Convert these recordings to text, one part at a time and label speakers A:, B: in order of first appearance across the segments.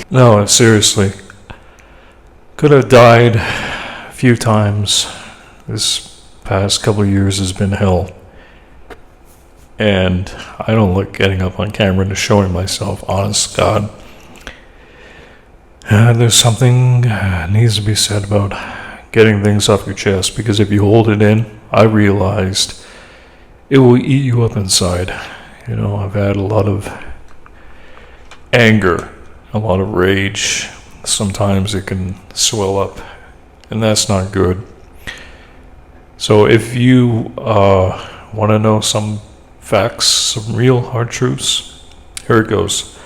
A: No, seriously. Could have died a few times. This past couple of years has been hell. And I don't like getting up on camera and showing myself, honest God. There's something needs to be said about getting things off your chest, because if you hold it in, I realized it will eat you up inside. I've had a lot of anger, a lot of rage. Sometimes it can swell up, and that's not good. So if you want to know some facts, some real hard truths, here it goes.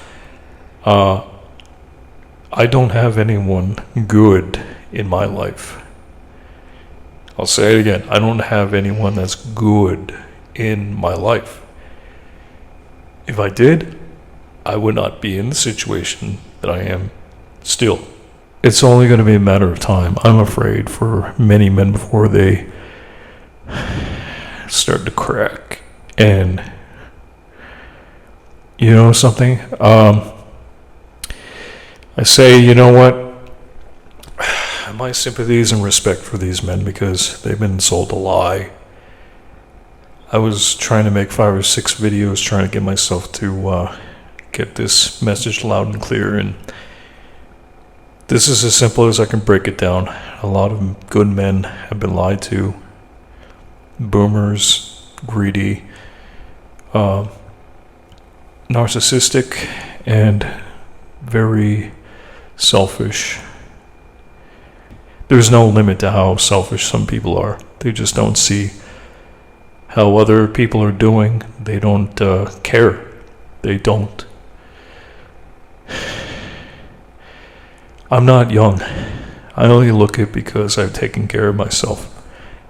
A: I don't have anyone good in my life. I'll say it again. I don't have anyone that's good in my life. If I did, I would not be in the situation that I am still. It's only going to be a matter of time, I'm afraid, for many men before they start to crack. And you know something? I say, you know what? My sympathies and respect for these men, because they've been sold a lie. I was trying to make 5 or 6 videos trying to get myself to get this message loud and clear, and this is as simple as I can break it down. A lot of good men have been lied to. Boomers, greedy, narcissistic, and very selfish. There's no limit to how selfish some people are. They just don't see how other people are doing. They don't care. They don't. I'm not young. I only look it because I've taken care of myself,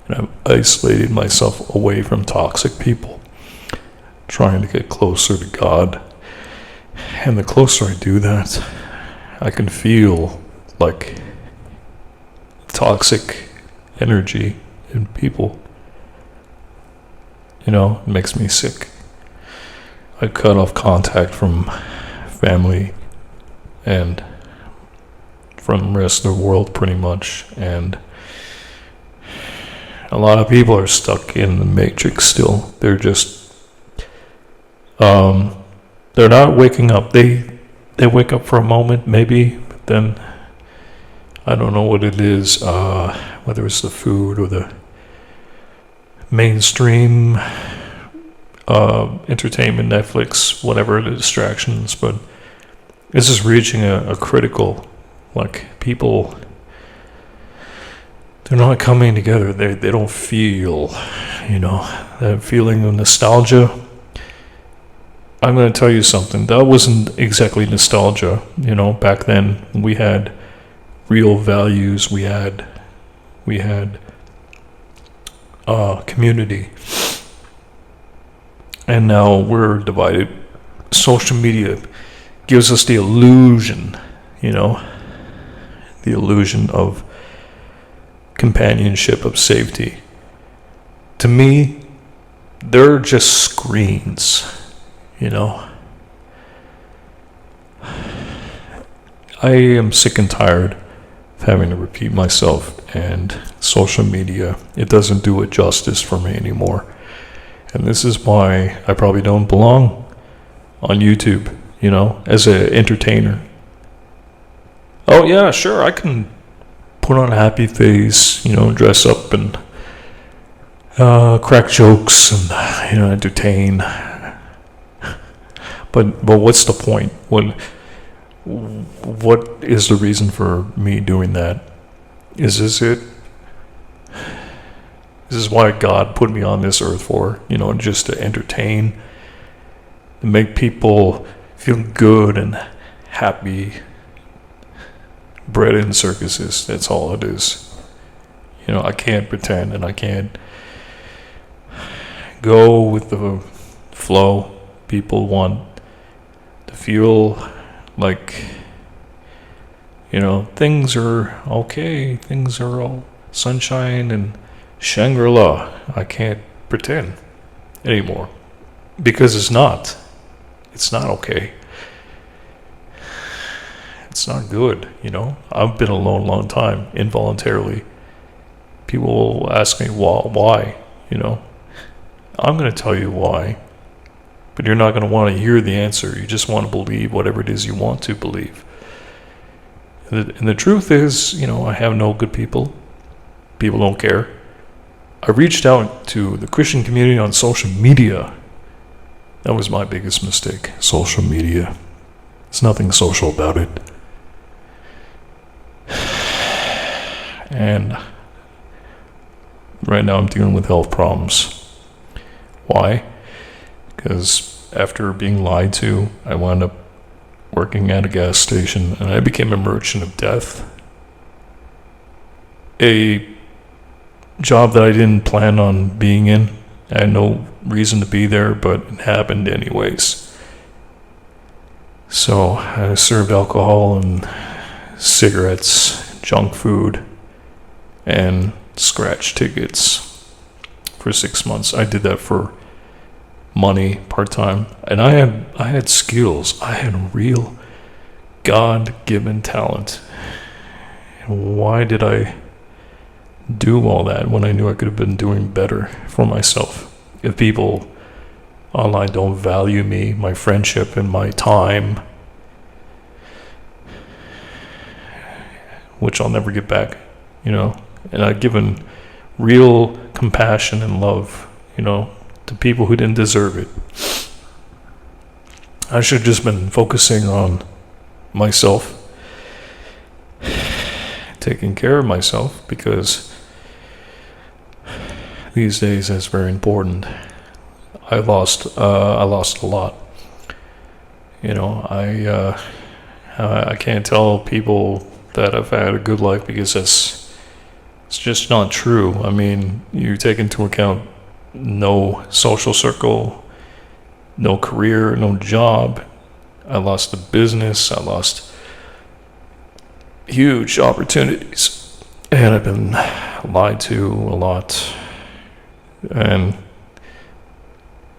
A: and I've isolated myself away from toxic people, trying to get closer to God. And the closer I do that, I can feel like toxic energy in people. It makes me sick. I cut off contact from family and from the rest of the world pretty much, and a lot of people are stuck in the matrix still. They're just they're not waking up. They wake up for a moment maybe, but then I don't know what it is, whether it's the food or the mainstream entertainment, Netflix, whatever the distractions, but this is reaching a critical, people, they're not coming together. They don't feel, that feeling of nostalgia. I'm going to tell you something. That wasn't exactly nostalgia. Back then we had real values. We had community. And now we're divided. Social media gives us the illusion, the illusion of companionship, of safety. To me, they're just screens, I am sick and tired of having to repeat myself, and social media, it doesn't do it justice for me anymore. And this is why I probably don't belong on YouTube, as an entertainer. Oh yeah, sure, I can put on a happy face, dress up and crack jokes and entertain. But what's the point? What is the reason for me doing that? Is this it? This is why God put me on this earth for, just to entertain, to make people feel good and happy. Bread in circuses, that's all it is. I can't pretend, and I can't go with the flow. People want to feel like, things are okay, things are all sunshine and Shangri-La. I can't pretend anymore, because it's not. It's not okay. It's not good, you know. I've been alone a long time, involuntarily. People will ask me, why, you know. I'm going to tell you why, but you're not going to want to hear the answer. You just want to believe whatever it is you want to believe. And the truth is, you know, I have no good people. People don't care. I reached out to the Christian community on social media. That was my biggest mistake. Social media. There's nothing social about it. And right now I'm dealing with health problems. Why? Because after being lied to, I wound up working at a gas station and I became a merchant of death. A job that I didn't plan on being in. I had no reason to be there, but it happened anyways. So I served alcohol and cigarettes, junk food, and scratch tickets for 6 months. I did that for money, part-time, and I had skills. I had real God-given talent. And why did I do all that when I knew I could have been doing better for myself? If people online don't value me, my friendship, and my time, which I'll never get back, you know, and I've given real compassion and love, you know, to people who didn't deserve it. I should have just been focusing on myself, taking care of myself, because these days that's very important. I lost a lot. You know, I can't tell people that I've had a good life, because it's just not true. I mean, you take into account no social circle, no career, no job. I lost the business. I lost huge opportunities, and I've been lied to a lot and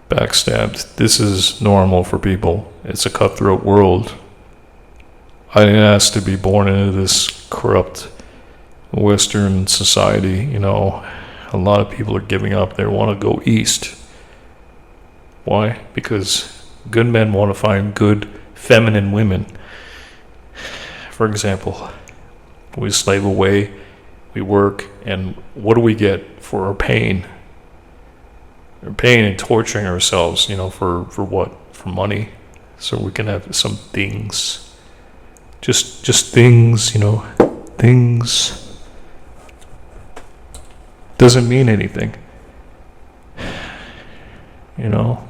A: backstabbed. This is normal for people. It's a cutthroat world. I didn't ask to be born into this corrupt Western society. You know, a lot of people are giving up. They want to go east. Why? Because good men want to find good feminine women. For example, we slave away, we work, and what do we get for our pain? We're pain and torturing ourselves, you know, for what? For money, so we can have some things. Just things, you know, things. Doesn't mean anything. You know,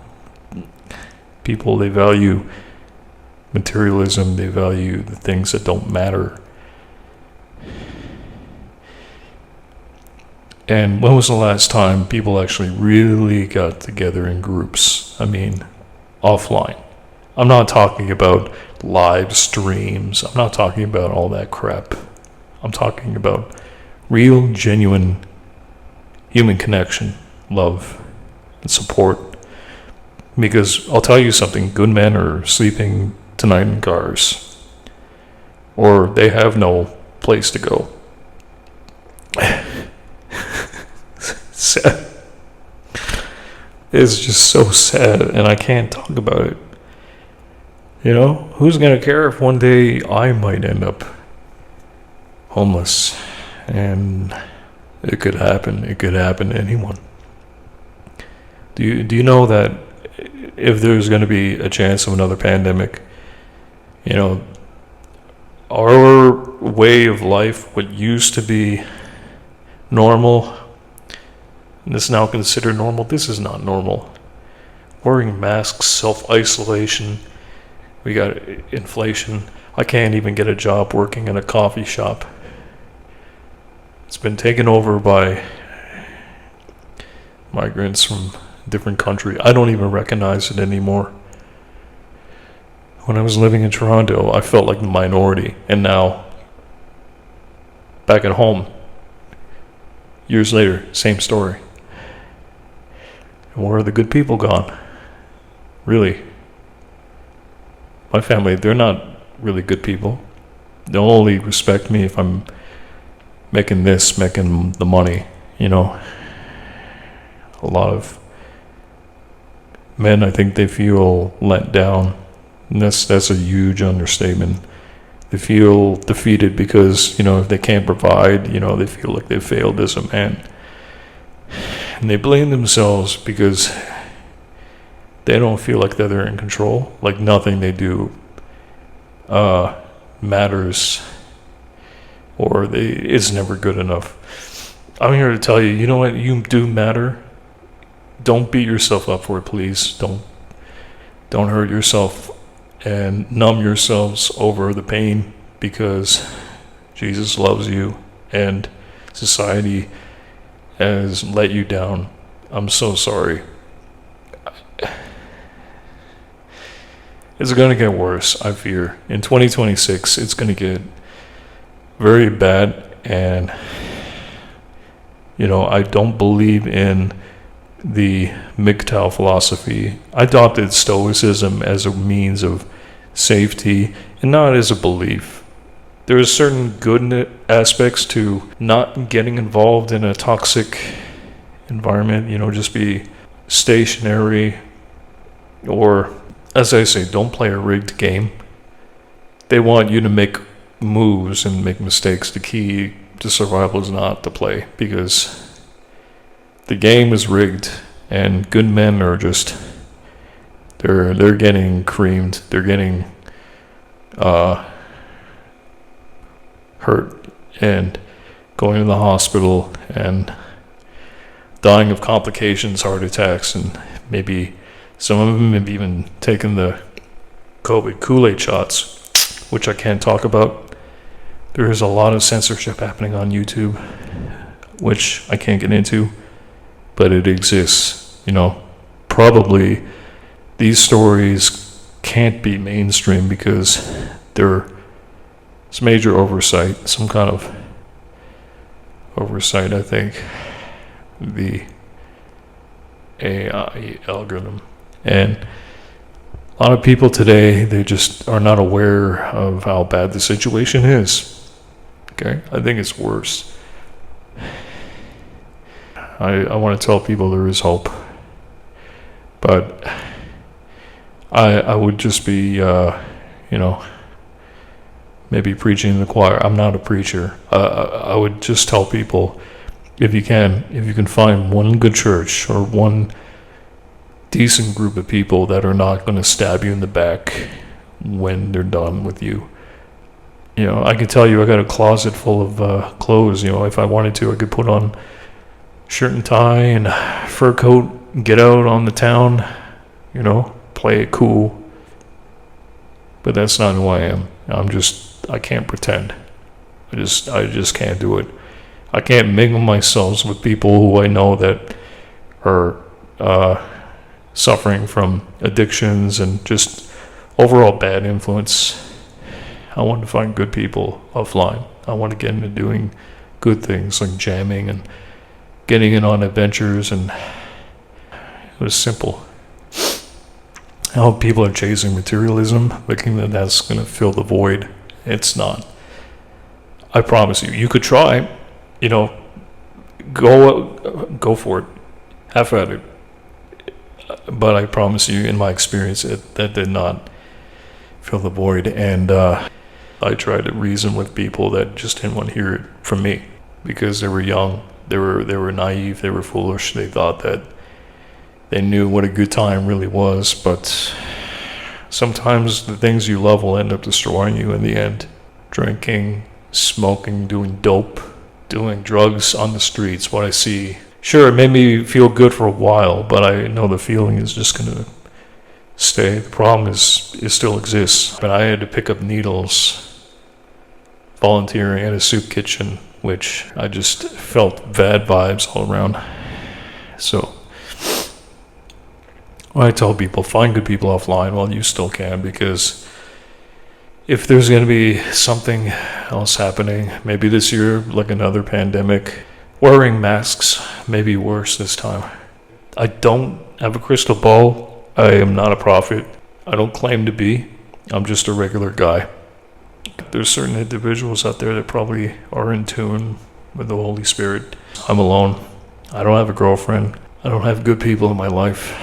A: people, they value materialism, they value the things that don't matter. And when was the last time people actually really got together in groups? I mean, offline. I'm not talking about live streams. I'm not talking about all that crap. I'm talking about real, genuine human connection, love, and support. Because I'll tell you something, good men are sleeping tonight in cars, or they have no place to go. Sad. It's just so sad, and I can't talk about it. You know, who's gonna care if one day I might end up homeless? And it could happen. It could happen to anyone. Do you know that if there's going to be a chance of another pandemic, you know, our way of life, what used to be normal, and is now considered normal, this is not normal. Wearing masks, self-isolation, we got inflation. I can't even get a job working in a coffee shop. It's been taken over by migrants from a different country. I don't even recognize it anymore. When I was living in Toronto, I felt like the minority. And now, back at home, years later, same story. And where are the good people gone? Really? my family, they're not really good people. They'll only respect me if I'm making the money, you know. A lot of men, I think they feel let down. And that's a huge understatement. They feel defeated because, if they can't provide, they feel like they failed as a man. And they blame themselves because they don't feel like that they're in control. Like nothing they do matters, or it's never good enough. I'm here to tell you, you know what? You do matter. Don't beat yourself up for it, please. Don't hurt yourself and numb yourselves over the pain, because Jesus loves you and society has let you down. I'm so sorry. It's going to get worse, I fear. In 2026, it's going to get very bad, and I don't believe in the MGTOW philosophy. I adopted Stoicism as a means of safety and not as a belief. There are certain good aspects to not getting involved in a toxic environment, just be stationary, or, as I say, don't play a rigged game. They want you to make moves and make mistakes. The key to survival is not to play, because the game is rigged, and good men are just they're getting creamed. They're getting hurt and going to the hospital and dying of complications, heart attacks, and maybe some of them have even taken the COVID Kool-Aid shots, which I can't talk about. There is a lot of censorship happening on YouTube, which I can't get into, but it exists. Probably these stories can't be mainstream because there's major oversight, some kind of oversight, I think, the AI algorithm. And a lot of people today, they just are not aware of how bad the situation is. Okay? I think it's worse. I want to tell people there is hope. But I would just be, maybe preaching in the choir. I'm not a preacher. I would just tell people, if you can find one good church or one decent group of people that are not going to stab you in the back when they're done with you. I could tell you I got a closet full of clothes. If I wanted to, I could put on shirt and tie and fur coat, get out on the town, play it cool. But that's not who I am. I can't pretend. I just can't do it. I can't mingle myself with people who I know that are suffering from addictions and just overall bad influence. I want to find good people offline. I want to get into doing good things like jamming and getting in on adventures, and it was simple. How people are chasing materialism, thinking that that's going to fill the void. It's not. I promise you. You could try, go for it. Have at it. But I promise you, in my experience, that did not fill the void. And I tried to reason with people that just didn't want to hear it from me, because they were young, they were naive, they were foolish. They thought that they knew what a good time really was, but sometimes the things you love will end up destroying you in the end. Drinking, smoking, doing dope, doing drugs on the streets, what I see. Sure, it made me feel good for a while, but I know the feeling is just going to stay. The problem it still exists. But I had to pick up needles volunteering at a soup kitchen, which I just felt bad vibes all around. So I tell people, find good people offline while you still can, because if there's going to be something else happening, maybe this year, like another pandemic, wearing masks may be worse this time. I don't have a crystal ball. I am not a prophet. I don't claim to be. I'm just a regular guy. There's certain individuals out there that probably are in tune with the Holy Spirit. I'm alone. I don't have a girlfriend. I don't have good people in my life.